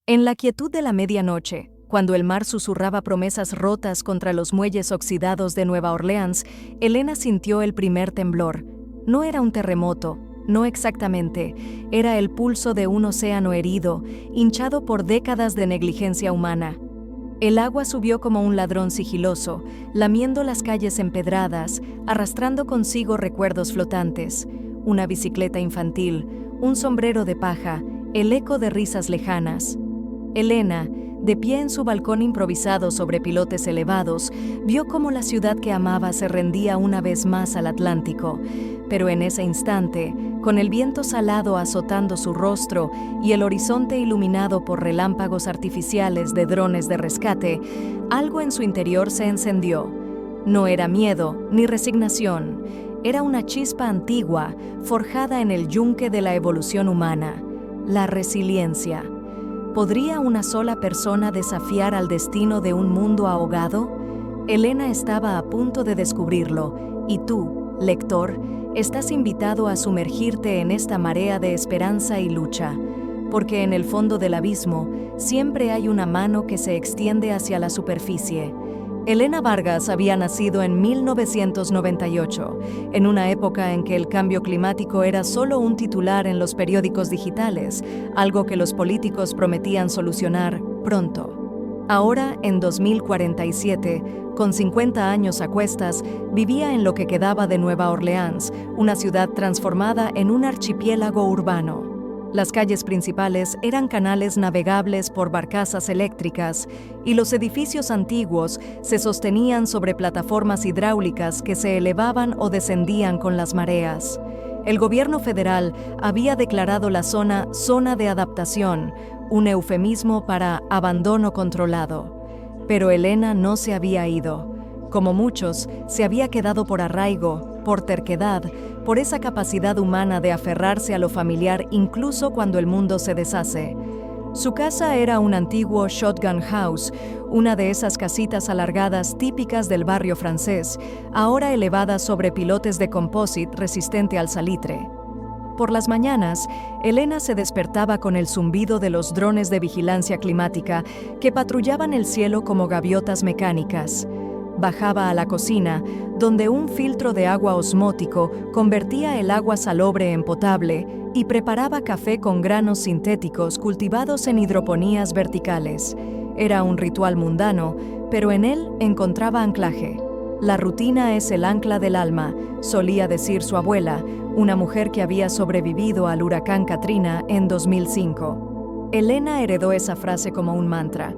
En la quietud de la medianoche, cuando el mar susurraba promesas rotas contra los muelles oxidados de Nueva Orleans, Elena sintió el primer temblor. No era un terremoto, no exactamente, era el pulso de un océano herido, hinchado por décadas de negligencia humana. El agua subió como un ladrón sigiloso, lamiendo las calles empedradas, arrastrando consigo recuerdos flotantes, una bicicleta infantil, un sombrero de paja, el eco de risas lejanas. Elena, de pie en su balcón improvisado sobre pilotes elevados, vio cómo la ciudad que amaba se rendía una vez más al Atlántico, pero en ese instante, con el viento salado azotando su rostro y el horizonte iluminado por relámpagos artificiales de drones de rescate, algo en su interior se encendió. No era miedo ni resignación, era una chispa antigua, forjada en el yunque de la evolución humana, la resiliencia. ¿Podría una sola persona desafiar al destino de un mundo ahogado? Elena estaba a punto de descubrirlo, y tú, lector, estás invitado a sumergirte en esta marea de esperanza y lucha, porque en el fondo del abismo siempre hay una mano que se extiende hacia la superficie. Elena Vargas había nacido en 1998, en una época en que el cambio climático era solo un titular en los periódicos digitales, algo que los políticos prometían solucionar pronto. Ahora, en 2047, con 50 años a cuestas, vivía en lo que quedaba de Nueva Orleans, una ciudad transformada en un archipiélago urbano. Las calles principales eran canales navegables por barcazas eléctricas y los edificios antiguos se sostenían sobre plataformas hidráulicas que se elevaban o descendían con las mareas. El gobierno federal había declarado la zona de adaptación, un eufemismo para abandono controlado. Pero Elena no se había ido. Como muchos, se había quedado por arraigo, por terquedad, por esa capacidad humana de aferrarse a lo familiar incluso cuando el mundo se deshace. Su casa era un antiguo shotgun house, una de esas casitas alargadas típicas del barrio francés, ahora elevada sobre pilotes de composite resistente al salitre. Por las mañanas, Elena se despertaba con el zumbido de los drones de vigilancia climática que patrullaban el cielo como gaviotas mecánicas. Bajaba a la cocina, donde un filtro de agua osmótico convertía el agua salobre en potable y preparaba café con granos sintéticos cultivados en hidroponías verticales. Era un ritual mundano, pero en él encontraba anclaje. La rutina es el ancla del alma, solía decir su abuela, una mujer que había sobrevivido al huracán Katrina en 2005. Elena heredó esa frase como un mantra.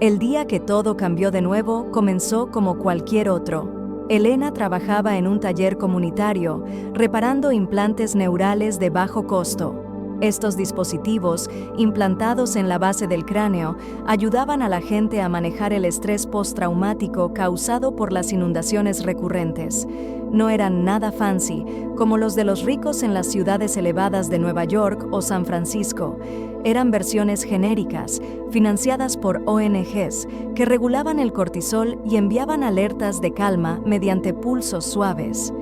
El día que todo cambió de nuevo comenzó como cualquier otro. Elena trabajaba en un taller comunitario, reparando implantes neurales de bajo costo. Estos dispositivos, implantados en la base del cráneo, ayudaban a la gente a manejar el estrés postraumático causado por las inundaciones recurrentes. No eran nada fancy, como los de los ricos en las ciudades elevadas de Nueva York o San Francisco. Eran versiones genéricas, financiadas por ONGs, que regulaban el cortisol y enviaban alertas de calma mediante pulsos suaves.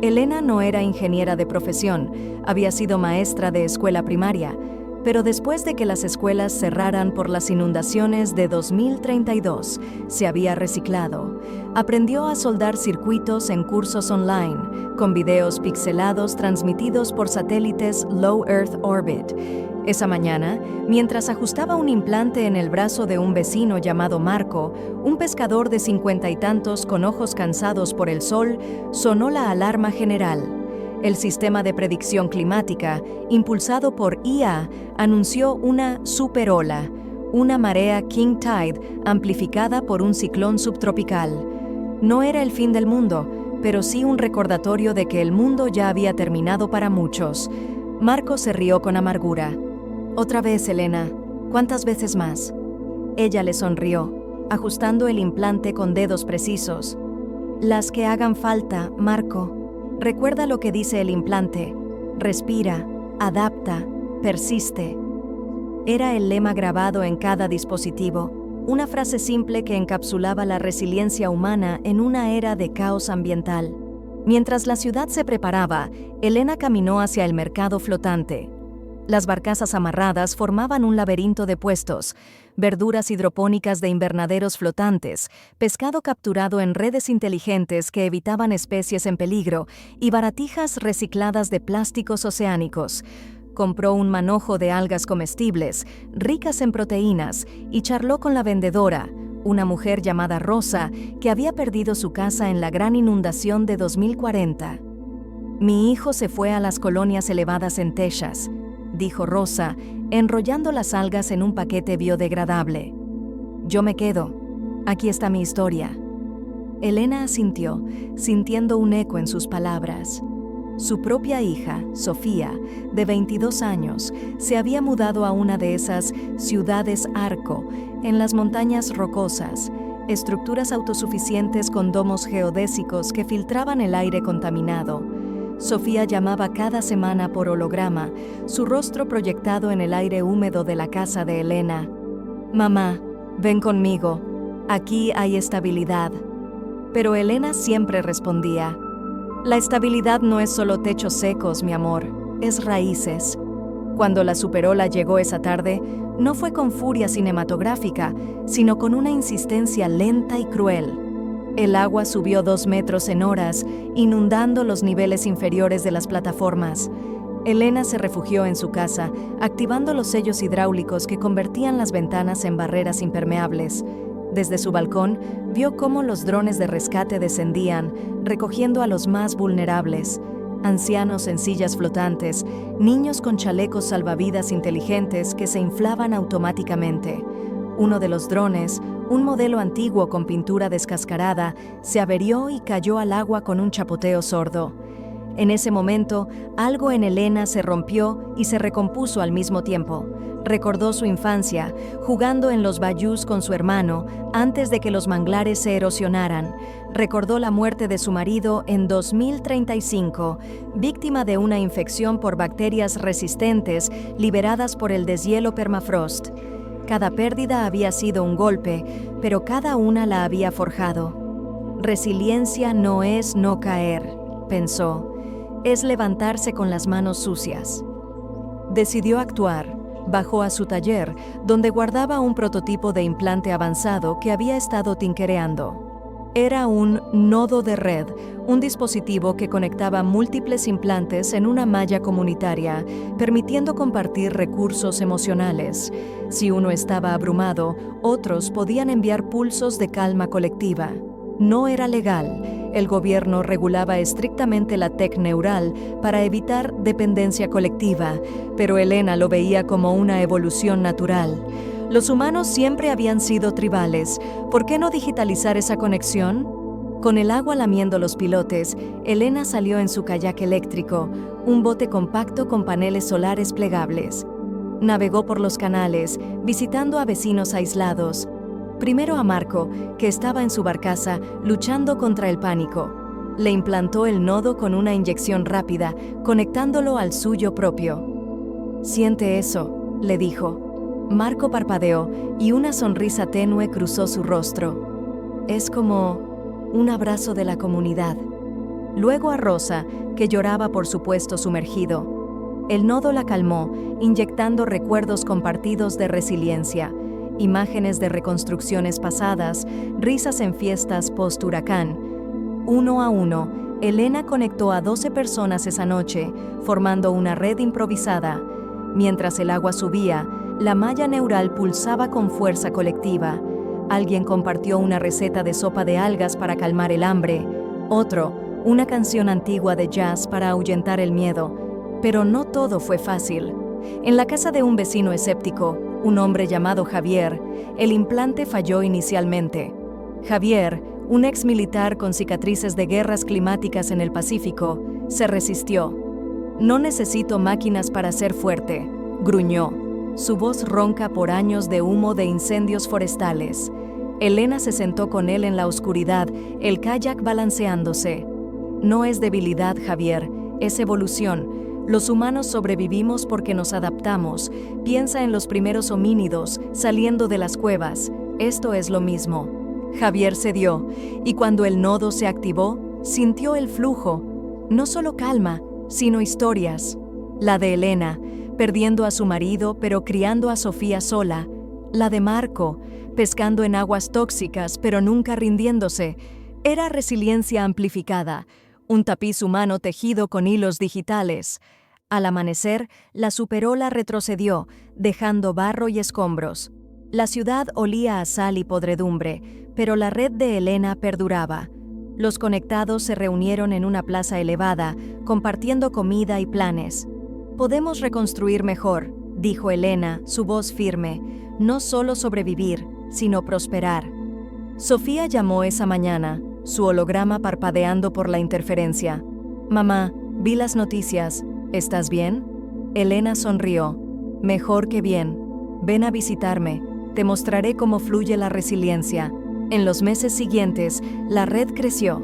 Elena no era ingeniera de profesión, había sido maestra de escuela primaria, pero después de que las escuelas cerraran por las inundaciones de 2032, se había reciclado. Aprendió a soldar circuitos en cursos online, con videos pixelados transmitidos por satélites Low Earth Orbit. Esa mañana, mientras ajustaba un implante en el brazo de un vecino llamado Marco, un pescador de 50 y tantos con ojos cansados por el sol, sonó la alarma general. El sistema de predicción climática, impulsado por IA, anunció una superola, una marea king tide amplificada por un ciclón subtropical. No era el fin del mundo, pero sí un recordatorio de que el mundo ya había terminado para muchos. Marco se rió con amargura. «Otra vez, Elena. ¿Cuántas veces más?» Ella le sonrió, ajustando el implante con dedos precisos. «Las que hagan falta, Marco. Recuerda lo que dice el implante. Respira, adapta, persiste». Era el lema grabado en cada dispositivo, una frase simple que encapsulaba la resiliencia humana en una era de caos ambiental. Mientras la ciudad se preparaba, Elena caminó hacia el mercado flotante. Las barcazas amarradas formaban un laberinto de puestos, verduras hidropónicas de invernaderos flotantes, pescado capturado en redes inteligentes que evitaban especies en peligro y baratijas recicladas de plásticos oceánicos. Compró un manojo de algas comestibles, ricas en proteínas, y charló con la vendedora, una mujer llamada Rosa, que había perdido su casa en la gran inundación de 2040. «Mi hijo se fue a las colonias elevadas en Texas», dijo Rosa, enrollando las algas en un paquete biodegradable. «Yo me quedo. Aquí está mi historia». Elena asintió, sintiendo un eco en sus palabras. Su propia hija, Sofía, de 22 años, se había mudado a una de esas ciudades arco, en las montañas rocosas, estructuras autosuficientes con domos geodésicos que filtraban el aire contaminado. Sofía llamaba cada semana por holograma, su rostro proyectado en el aire húmedo de la casa de Elena. «Mamá, ven conmigo. Aquí hay estabilidad». Pero Elena siempre respondía: «La estabilidad no es solo techos secos, mi amor, es raíces». Cuando la superola llegó esa tarde, no fue con furia cinematográfica, sino con una insistencia lenta y cruel. El agua subió 2 metros en horas, inundando los niveles inferiores de las plataformas. Elena se refugió en su casa, activando los sellos hidráulicos que convertían las ventanas en barreras impermeables. Desde su balcón, vio cómo los drones de rescate descendían, recogiendo a los más vulnerables. Ancianos en sillas flotantes, niños con chalecos salvavidas inteligentes que se inflaban automáticamente. Uno de los drones, un modelo antiguo con pintura descascarada, se averió y cayó al agua con un chapoteo sordo. En ese momento, algo en Elena se rompió y se recompuso al mismo tiempo. Recordó su infancia, jugando en los bayús con su hermano antes de que los manglares se erosionaran. Recordó la muerte de su marido en 2035, víctima de una infección por bacterias resistentes liberadas por el deshielo permafrost. Cada pérdida había sido un golpe, pero cada una la había forjado. Resiliencia no es no caer, pensó. Es levantarse con las manos sucias. Decidió actuar. Bajó a su taller, donde guardaba un prototipo de implante avanzado que había estado tinkereando. Era un nodo de red, un dispositivo que conectaba múltiples implantes en una malla comunitaria, permitiendo compartir recursos emocionales. Si uno estaba abrumado, otros podían enviar pulsos de calma colectiva. No era legal. El gobierno regulaba estrictamente la TEC neural para evitar dependencia colectiva, pero Elena lo veía como una evolución natural. Los humanos siempre habían sido tribales. ¿Por qué no digitalizar esa conexión? Con el agua lamiendo los pilotes, Elena salió en su kayak eléctrico, un bote compacto con paneles solares plegables. Navegó por los canales, visitando a vecinos aislados. Primero a Marco, que estaba en su barcaza luchando contra el pánico. Le implantó el nodo con una inyección rápida, conectándolo al suyo propio. «Siente eso», le dijo. Marco parpadeó y una sonrisa tenue cruzó su rostro. «Es como un abrazo de la comunidad». Luego a Rosa, que lloraba por su puesto sumergido. El nodo la calmó, inyectando recuerdos compartidos de resiliencia. Imágenes de reconstrucciones pasadas, risas en fiestas post-huracán. Uno a uno, Elena conectó a 12 personas esa noche, formando una red improvisada. Mientras el agua subía, la malla neural pulsaba con fuerza colectiva. Alguien compartió una receta de sopa de algas para calmar el hambre. Otro, una canción antigua de jazz para ahuyentar el miedo. Pero no todo fue fácil. En la casa de un vecino escéptico, un hombre llamado Javier, el implante falló inicialmente. Javier, un ex militar con cicatrices de guerras climáticas en el Pacífico, se resistió. «No necesito máquinas para ser fuerte», gruñó, su voz ronca por años de humo de incendios forestales. Elena se sentó con él en la oscuridad, el kayak balanceándose. «No es debilidad, Javier, es evolución. Los humanos sobrevivimos porque nos adaptamos. Piensa en los primeros homínidos saliendo de las cuevas. Esto es lo mismo». Javier cedió, y cuando el nodo se activó, sintió el flujo. No solo calma, sino historias. La de Elena, perdiendo a su marido pero criando a Sofía sola, la de Marco, pescando en aguas tóxicas pero nunca rindiéndose. Era resiliencia amplificada, un tapiz humano tejido con hilos digitales. Al amanecer, la superola retrocedió, dejando barro y escombros. La ciudad olía a sal y podredumbre, pero la red de Elena perduraba. Los conectados se reunieron en una plaza elevada, compartiendo comida y planes. «Podemos reconstruir mejor», dijo Elena, su voz firme, «no solo sobrevivir, sino prosperar». Sofía llamó esa mañana, su holograma parpadeando por la interferencia. «Mamá, vi las noticias. ¿Estás bien?». Elena sonrió. «Mejor que bien. Ven a visitarme. Te mostraré cómo fluye la resiliencia». En los meses siguientes, la red creció.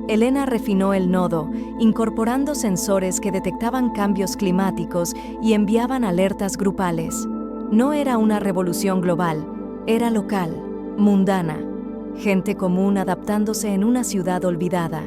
Elena refinó el nodo, incorporando sensores que detectaban cambios climáticos y enviaban alertas grupales. No era una revolución global, era local, mundana. Gente común adaptándose en una ciudad olvidada.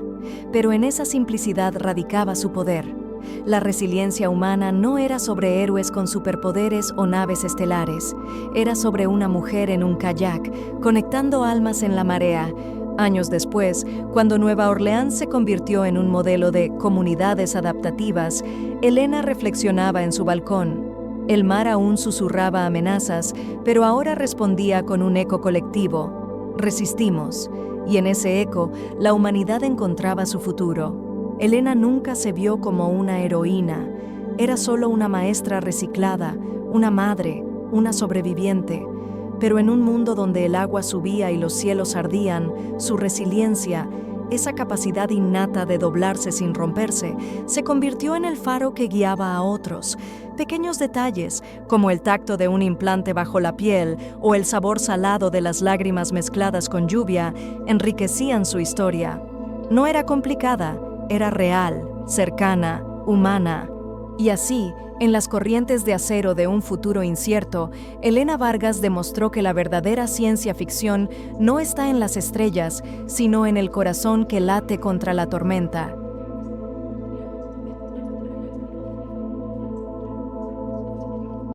Pero en esa simplicidad radicaba su poder. La resiliencia humana no era sobre héroes con superpoderes o naves estelares. Era sobre una mujer en un kayak, conectando almas en la marea. Años después, cuando Nueva Orleans se convirtió en un modelo de comunidades adaptativas, Elena reflexionaba en su balcón. El mar aún susurraba amenazas, pero ahora respondía con un eco colectivo. Resistimos, y en ese eco, la humanidad encontraba su futuro. Elena nunca se vio como una heroína. Era solo una maestra reciclada, una madre, una sobreviviente. Pero en un mundo donde el agua subía y los cielos ardían, su resiliencia, esa capacidad innata de doblarse sin romperse, se convirtió en el faro que guiaba a otros. Pequeños detalles, como el tacto de un implante bajo la piel o el sabor salado de las lágrimas mezcladas con lluvia, enriquecían su historia. No era complicada, era real, cercana, humana. Y así, en las corrientes de acero de un futuro incierto, Elena Vargas demostró que la verdadera ciencia ficción no está en las estrellas, sino en el corazón que late contra la tormenta.